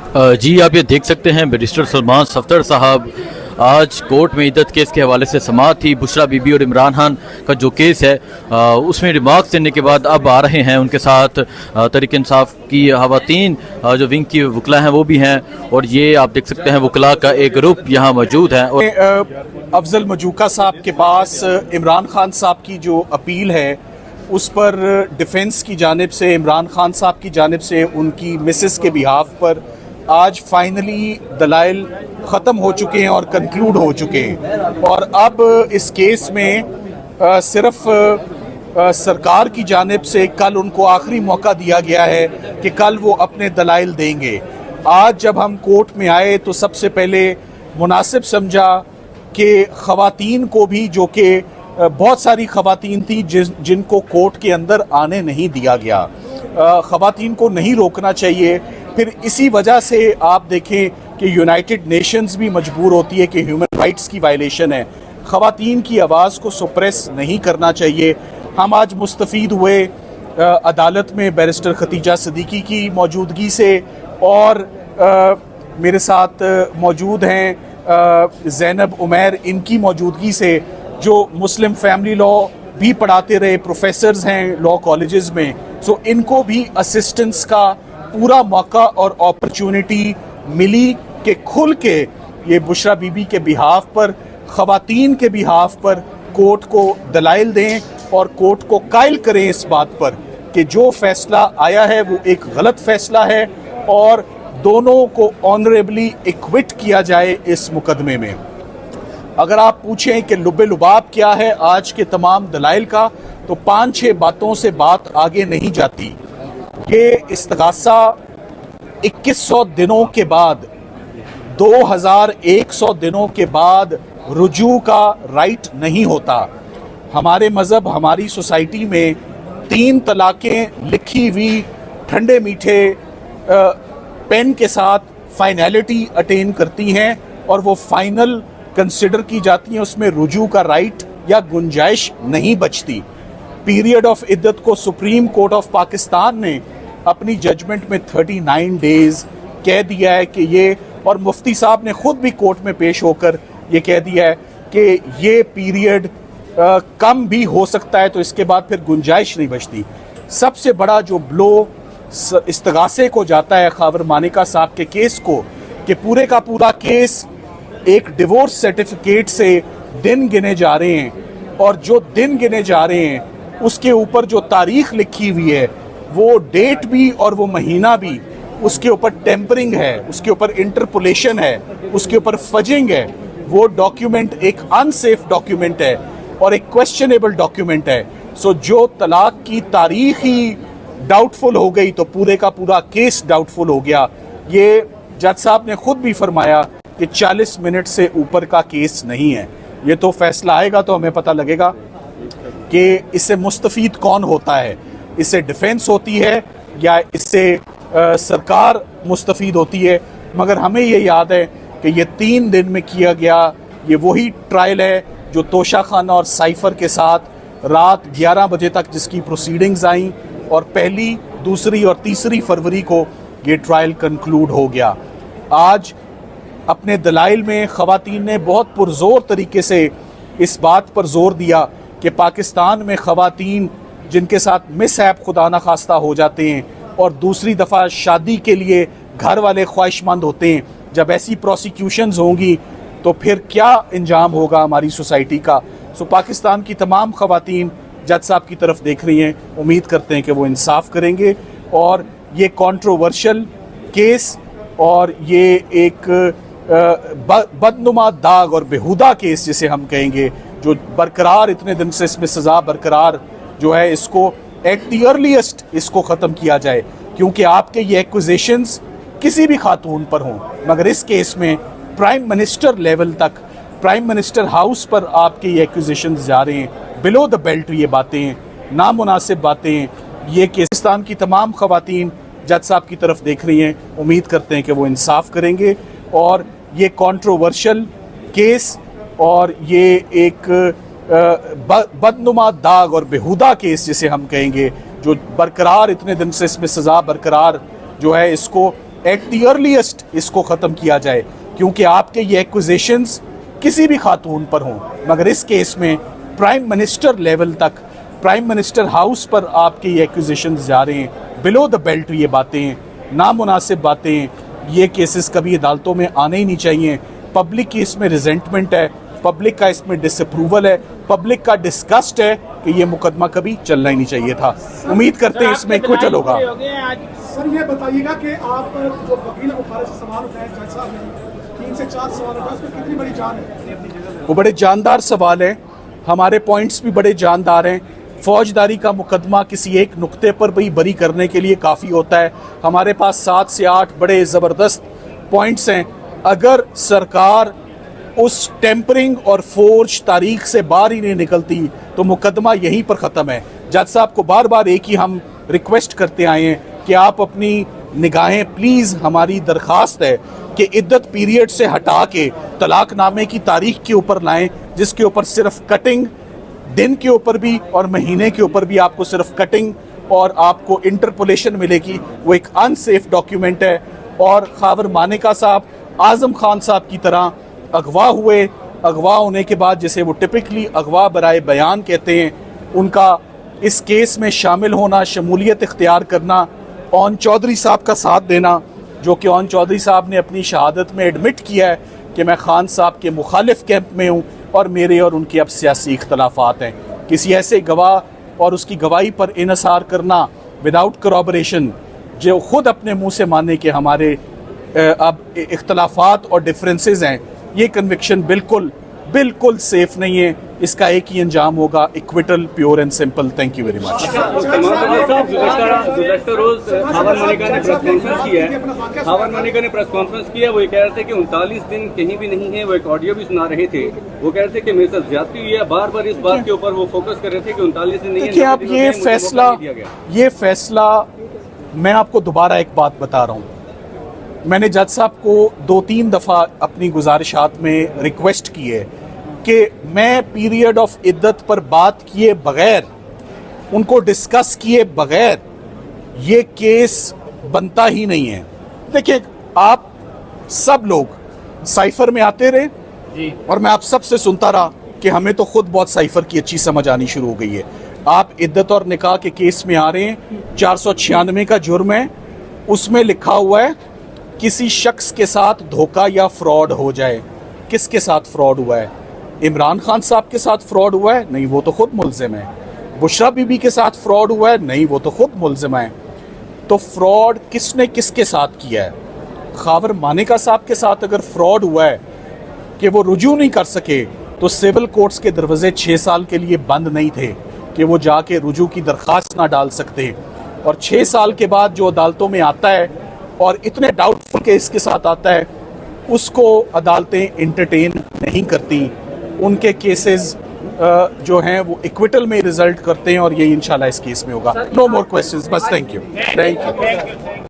जी, आप ये देख सकते हैं बैरिस्टर सलमान सफदर साहब आज कोर्ट में इद्दत केस के हवाले से समाअत थी। बुशरा बीबी और इमरान खान का जो केस है उसमें रिमार्क्स देने के बाद अब आ रहे हैं। उनके साथ तहरीक इंसाफ की खवातीन जो विंग की वकला हैं वो भी हैं, और ये आप देख सकते हैं वकला का एक ग्रुप यहाँ मौजूद है। और अफजल मजूका साहब के पास इमरान खान साहब की जो अपील है उस पर डिफेंस की जानिब से, इमरान खान साहब की जानिब से उनकी मिसेस के बिहाफ पर आज फाइनली दलाइल ख़त्म हो चुके हैं और कंक्लूड हो चुके हैं। और अब इस केस में सिर्फ सरकार की जानिब से कल उनको आखिरी मौका दिया गया है कि कल वो अपने दलाइल देंगे। आज जब हम कोर्ट में आए तो सबसे पहले मुनासिब समझा कि ख़वातीन को भी, जो कि बहुत सारी ख़वातीन थी जिनको कोर्ट के अंदर आने नहीं दिया गया, ख़वातीन को नहीं रोकना चाहिए। फिर इसी वजह से आप देखें कि यूनाइटेड नेशंस भी मजबूर होती है कि ह्यूमन राइट्स की वायलेशन है, ख़वातीन की आवाज़ को सुप्रेस नहीं करना चाहिए। हम आज मुस्तफ़ीद हुए अदालत में बैरिस्टर खतीजा सिद्दीकी की मौजूदगी से, और मेरे साथ मौजूद हैं ज़ैनब उमैर, इनकी मौजूदगी से, जो मुस्लिम फैमिली लॉ भी पढ़ाते रहे, प्रोफेसर्स हैं लॉ कॉलेजेस में। सो इनको भी असिस्टेंस का पूरा मौका और अपॉर्चुनिटी मिली कि खुल के ये बुशरा बीबी के बिहाफ पर, ख़वातीन के बिहाफ पर कोर्ट को दलाइल दें और कोर्ट को कायल करें इस बात पर कि जो फैसला आया है वो एक गलत फैसला है, और दोनों को ऑनरेबली एक्विट किया जाए इस मुकदमे में। अगर आप पूछें कि लुबे लुबाब क्या है आज के तमाम दलाइल का, तो 5-6 बातों से बात आगे नहीं जाती। ये इस्तगासा 2100 दिनों के बाद, 2100 दिनों के बाद रुजू का राइट नहीं होता। हमारे मज़हब, हमारी सोसाइटी में 3 तलाक़ें लिखी हुई ठंडे मीठे पेन के साथ फाइनलिटी अटेन करती हैं, और वो फाइनल कंसिडर की जाती हैं, उसमें रुजू का राइट या गुंजाइश नहीं बचती। पीरियड ऑफ इद्दत को सुप्रीम कोर्ट ऑफ पाकिस्तान ने अपनी जजमेंट में 39 डेज कह दिया है कि ये, और मुफ्ती साहब ने खुद भी कोर्ट में पेश होकर ये कह दिया है कि ये पीरियड कम भी हो सकता है, तो इसके बाद फिर गुंजाइश नहीं बचती। सबसे बड़ा जो ब्लो इस्तगासे को जाता है खावर मानिका साहब के केस को, कि पूरे का पूरा केस एक डिवोर्स सर्टिफिकेट से दिन गिने जा रहे हैं, और जो दिन गिने जा रहे हैं उसके ऊपर जो तारीख लिखी हुई है, वो डेट भी और वो महीना भी, उसके ऊपर टेम्परिंग है, उसके ऊपर इंटरपोलेशन है, उसके ऊपर फजिंग है। वो डॉक्यूमेंट एक अनसेफ डॉक्यूमेंट है और एक क्वेश्चनेबल डॉक्यूमेंट है। सो जो तलाक की तारीख ही डाउटफुल हो गई तो पूरे का पूरा केस डाउटफुल हो गया। ये जज साहब ने खुद भी फरमाया कि 40 मिनट से ऊपर का केस नहीं है। ये तो फैसला आएगा तो हमें पता लगेगा कि इससे मुस्तफ़ीद कौन होता है, इससे डिफेंस होती है या इससे सरकार मुस्तफ़ीद होती है। मगर हमें ये याद है कि ये 3 दिन में किया गया ये वही ट्रायल है जो तोशा खाना और साइफर के साथ रात 11 बजे तक जिसकी प्रोसीडिंग्स आई, और 1, 2 और 3 फरवरी को ये ट्रायल कंक्लूड हो गया। आज अपने दलाइल में ख़वातीन ने बहुत पुरज़ोर तरीके से इस बात पर जोर दिया कि पाकिस्तान में ख़वातीन जिनके साथ मिसहैप खुदा न खास्ता हो जाते हैं और दूसरी दफ़ा शादी के लिए घर वाले ख्वाहिशमंद होते हैं, जब ऐसी प्रोसिक्यूशंस होंगी तो फिर क्या इंजाम होगा हमारी सोसाइटी का। सो पाकिस्तान की तमाम ख़वातीन जज साहब की तरफ देख रही हैं, उम्मीद करते हैं कि वो इंसाफ करेंगे, और ये कंट्रोवर्शियल केस और ये एक बदनुमा दाग और बेहुदा केस जिसे हम कहेंगे, जो बरकरार इतने दिन से इसमें सज़ा बरकरार जो है, इसको एट द अर्लीस्ट इसको ख़त्म किया जाए, क्योंकि आपके ये एक्विजिशंस किसी भी खातून पर हों, मगर इस केस में प्राइम मिनिस्टर लेवल तक, प्राइम मिनिस्टर हाउस पर आपके ये एक्विजिशंस जा रहे हैं, बिलो द बेल्ट ये बातें, नामुनासिब बातें। ये पाकिस्तान की तमाम ख़वातीन जज साहब की तरफ देख रही हैं, उम्मीद करते हैं कि वो इंसाफ करेंगे, और ये कंट्रोवर्शियल केस और ये एक बदनुमा दाग और बेहुदा केस जिसे हम कहेंगे, जो बरकरार इतने दिन से इसमें सज़ा बरकरार जो है, इसको एट द अर्लीस्ट इसको ख़त्म किया जाए, क्योंकि आपके ये एक्विजिशंस किसी भी खातून पर हों, मगर इस केस में प्राइम मिनिस्टर लेवल तक, प्राइम मिनिस्टर हाउस पर आपके ये एक्विजिशंस जा रहे हैं, बिलो द बेल्ट ये बातें, नामुनासिब बातें, ये केसेस कभी अदालतों में आने ही नहीं चाहिए। पब्लिक की इसमें रिजेंटमेंट है, पब्लिक का इसमें डिसअप्रूवल है, पब्लिक का डिस्गस्ट है कि ये मुकदमा कभी चलना ही नहीं चाहिए था। उम्मीद करते हैं इसमें एक्विटल होगा। सर ये बताइएगा कि आप जो वकील बुखारा से सवाल उठाए जज साहब ने 3 से 4 सवाल उठाए, उसमें कितनी बड़ी जान है? वो बड़े जानदार सवाल हैं, हमारे पॉइंट्स भी बड़े जानदार हैं। फौजदारी का मुकदमा किसी एक नुक्ते पर भी बरी करने के लिए काफ़ी होता है। हमारे पास 7 से 8 बड़े ज़बरदस्त पॉइंट्स हैं। अगर सरकार उस टेम्परिंग और फोर्ज तारीख से बाहर ही नहीं निकलती तो मुकदमा यहीं पर ख़त्म है। जज साहब को बार बार एक ही हम रिक्वेस्ट करते आए हैं कि आप अपनी निगाहें प्लीज़, हमारी दरख्वास्त है कि इद्दत पीरियड से हटा के तलाकनामे की तारीख के ऊपर लाएं, जिसके ऊपर सिर्फ कटिंग, दिन के ऊपर भी और महीने के ऊपर भी आपको सिर्फ कटिंग और आपको इंटरपोलेशन मिलेगी। वो एक अनसेफ डॉक्यूमेंट है। और खावर मानेका साहब आज़म खान साहब की तरह अगवा हुए, अगवा होने के बाद जिसे वो टिपिकली अगवा बराए बयान कहते हैं, उनका इस केस में शामिल होना, शमूलियत इख्तियार करना, ओन चौधरी साहब का साथ देना, जो कि ओन चौधरी साहब ने अपनी शहादत में एडमिट किया है कि मैं खान साहब के मुखालिफ कैंप में हूँ और मेरे और उनके अब सियासी इख्तलाफात हैं। किसी ऐसे गवाह और उसकी गवाही पर इनसार करना विदाउट करॉबरेशन, जो ख़ुद अपने मुंह से माने कि हमारे अब इख्तलाफात और डिफरेंसेस हैं, ये कन्विक्शन बिल्कुल बिल्कुल सेफ नहीं है। इसका एक ही अंजाम होगा, acquittal, pure and simple. Thank you very much. गुज़श्ता रोज हावर मलिका ने प्रेस कॉन्फ्रेंस की है, हावर मलिका ने प्रेस कॉन्फ्रेंस किया। वो ये कह रहे थे कि 39 दिन कहीं भी नहीं है। वो एक ऑडियो भी सुना रहे थे, वो कह रहे थे कि मेरे साथ ज्यादती हुई है। बार बार इस बात के ऊपर वो फोकस कर रहे थे कि 39 दिन नहीं है। देखिए आप ये फैसला मैं आपको दोबारा एक बात बता रहा हूँ। मैंने जज साहब को 2-3 दफ़ा अपनी गुजारिशात में रिक्वेस्ट की है कि मैं पीरियड ऑफ इद्दत पर बात किए बगैर, उनको डिस्कस किए बगैर ये केस बनता ही नहीं है। देखिए आप सब लोग साइफर में आते रहे जी, और मैं आप सब से सुनता रहा कि हमें तो खुद बहुत साइफर की अच्छी समझ आनी शुरू हो गई है। आप इद्दत और निकाह के केस में आ रहे हैं, 496 का जुर्म है, उसमें लिखा हुआ है किसी शख्स के साथ धोखा या फ्रॉड हो जाए। किसके साथ फ्रॉड हुआ है? इमरान खान साहब के साथ फ्रॉड हुआ है? नहीं, वो तो खुद मुल्जिम है। बुशरा बीबी के साथ फ्रॉड हुआ है? नहीं, वो तो खुद मुल्जिम है। तो फ्रॉड किसने किसके साथ किया है? खावर मानेका साहब के साथ अगर फ्रॉड हुआ है कि वो रुजू नहीं कर सके, तो सिविल कोर्ट्स के दरवाजे 6 साल के लिए बंद नहीं थे कि वो जाके रुजू की दरख्वास्त ना डाल सकते। और 6 साल के बाद जो अदालतों में आता है और इतने डाउटफुल केस के साथ आता है, उसको अदालतें इंटरटेन नहीं करती। उनके केसेस जो हैं वो इक्विटल में रिजल्ट करते हैं, और ये इंशाल्लाह इस केस में होगा। नो मोर क्वेश्चंस, बस थैंक यू।